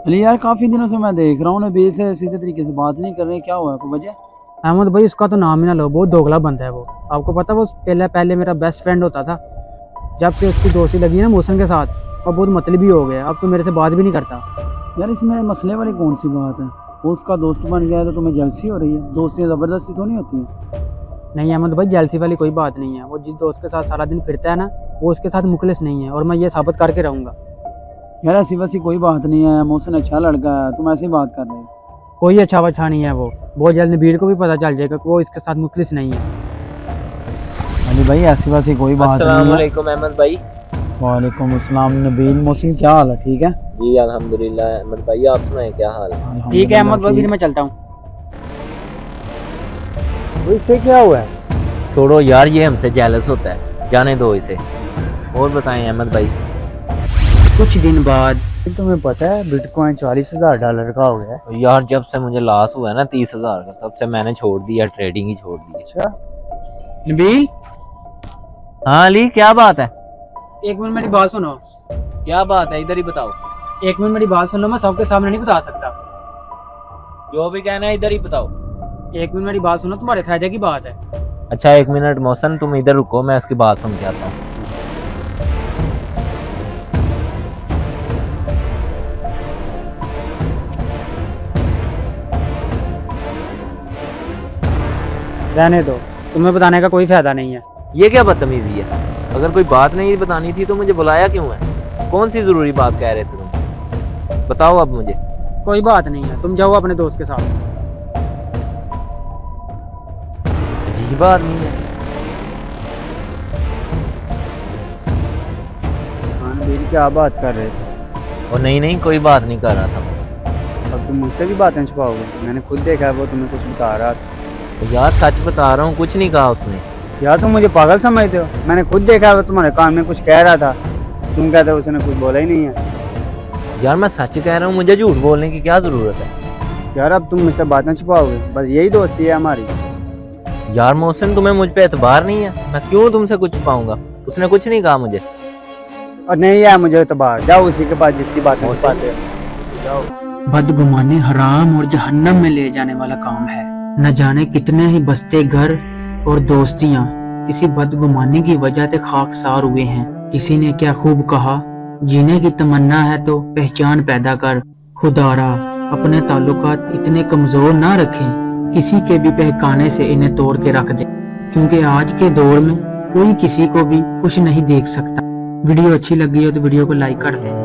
अली यार काफ़ी दिनों से मैं देख रहा हूँ नबील से सीधे तरीके से बात नहीं कर रहे, क्या हुआ है, कोई वजह? अहमद भाई उसका तो नाम ही ना लो, बहुत दोगला बंदा है वो। आपको पता है वो पहले पहले मेरा बेस्ट फ्रेंड होता था। जब से उसकी दोस्ती लगी ना मौसम के साथ, और बहुत मतलबी हो गया, अब तो मेरे से बात भी नहीं करता। यार इसमें मसले वाली कौन सी बात है? वो उसका दोस्त बन गया है तो तुम्हें जलसी हो रही है? दोस्तियाँ ज़बरदस्ती तो नहीं होती हैं? नहीं अहमद भाई, जेलसी वाली कोई बात नहीं है। वो जिस दोस्त के साथ सारा दिन फिरता है ना, वो उसके साथ मुखलिस नहीं है, और मैं ये साबित करके रहूँगा। यार ऐसी वैसी कोई बात नहीं है, मोहसिन अच्छा लड़का है, तुम ऐसे ही बात कर रहे हो। कोई अच्छा वच्छा नहीं है वो। बहुत जल्द नबील को भी पता चल जाएगा कि वो इसके साथ मुखलिस नहीं है। अली भाई ऐसी वैसी कोई बात नहीं है। अस्सलाम वालेकुम अहमद भाई। वालेकुम अस्सलाम नबील। मोहसिन क्या हाल है, ठीक है? जी अल्हम्दुलिल्लाह। अहमद भाई आप सुनाए क्या हाल है? ठीक है अहमद भाई, फिर मैं चलता हूँ। इससे क्या हुआ है? छोड़ो यार, ये हमसे जेलस होता है, जाने दो इसे। और बताएं अहमद भाई। कुछ दिन बाद तुम्हें पता है बिटकॉइन $40,000 का हो गया है? यार जब से मुझे लॉस हुआ है ना 30,000 का, तब से मैंने छोड़ दिया, ट्रेडिंग ही छोड़ दी। अच्छा नबील, हाँ अली, क्या बात है? एक मिनट मेरी बात सुनो। क्या बात है, इधर ही बताओ। एक मिनट मेरी बात सुन लो, मैं सबके सामने नहीं बता सकता। जो भी कहना है इधर ही बताओ। एक मिनट मेरी बात सुनो, तुम्हारे फायदे की बात है। अच्छा एक मिनट मोहसन, तुम इधर रुको, मैं इसकी बात सुन के आता हूँ। रहने दो, तुम्हें बताने का कोई फायदा नहीं है। ये क्या बदतमीजी है? अगर कोई बात नहीं बतानी थी तो मुझे बुलाया क्यों है? कौन सी जरूरी बात कह रहे थे तुम? बताओ अब मुझे। कोई बात नहीं है, तुम जाओ अपने दोस्त के साथ। अजीब आदमी है। हाँ नबील, क्या बात कर रहे थे? और नहीं नहीं, कोई बात नहीं कर रहा था मैं। अब तुम मुझसे भी बातें छुपाओगे? मैंने खुद देखा है वो तुम्हें कुछ बता रहा था। तो यार सच बता रहा हूँ, कुछ नहीं कहा उसने। यार तुम मुझे पागल समझते हो? मैंने खुद देखा है वो तुम्हारे कान में कुछ कह रहा था, तुम कहते हो उसने कुछ बोला ही नहीं है। यार मैं सच कह रहा हूँ, मुझे झूठ बोलने की क्या जरूरत है? यार अब तुम मुझसे बातें छुपाओगे? बस यही दोस्ती है हमारी। यार मोहसिन, तुम्हें मुझ पे एतबार नहीं है? मैं क्यों तुमसे कुछ छुपाऊंगा? उसने कुछ नहीं कहा मुझे। और नहीं है मुझे एतबार, जाओ उसी के पास जिसकी बातें छुपाते हो। बदगुमानी हराम और जहन्नम में ले जाने वाला काम है। न जाने कितने ही बसते घर और दोस्तियां इसी बदगुमानी की वजह से खाकसार हुए हैं। किसी ने क्या खूब कहा, जीने की तमन्ना है तो पहचान पैदा कर। खुदारा अपने ताल्लुकात इतने कमजोर ना रखें, किसी के भी बहकाने से इन्हें तोड़ के रख दे, क्योंकि आज के दौर में कोई किसी को भी खुश नहीं देख सकता। वीडियो अच्छी लगी हो तो वीडियो को लाइक कर दें।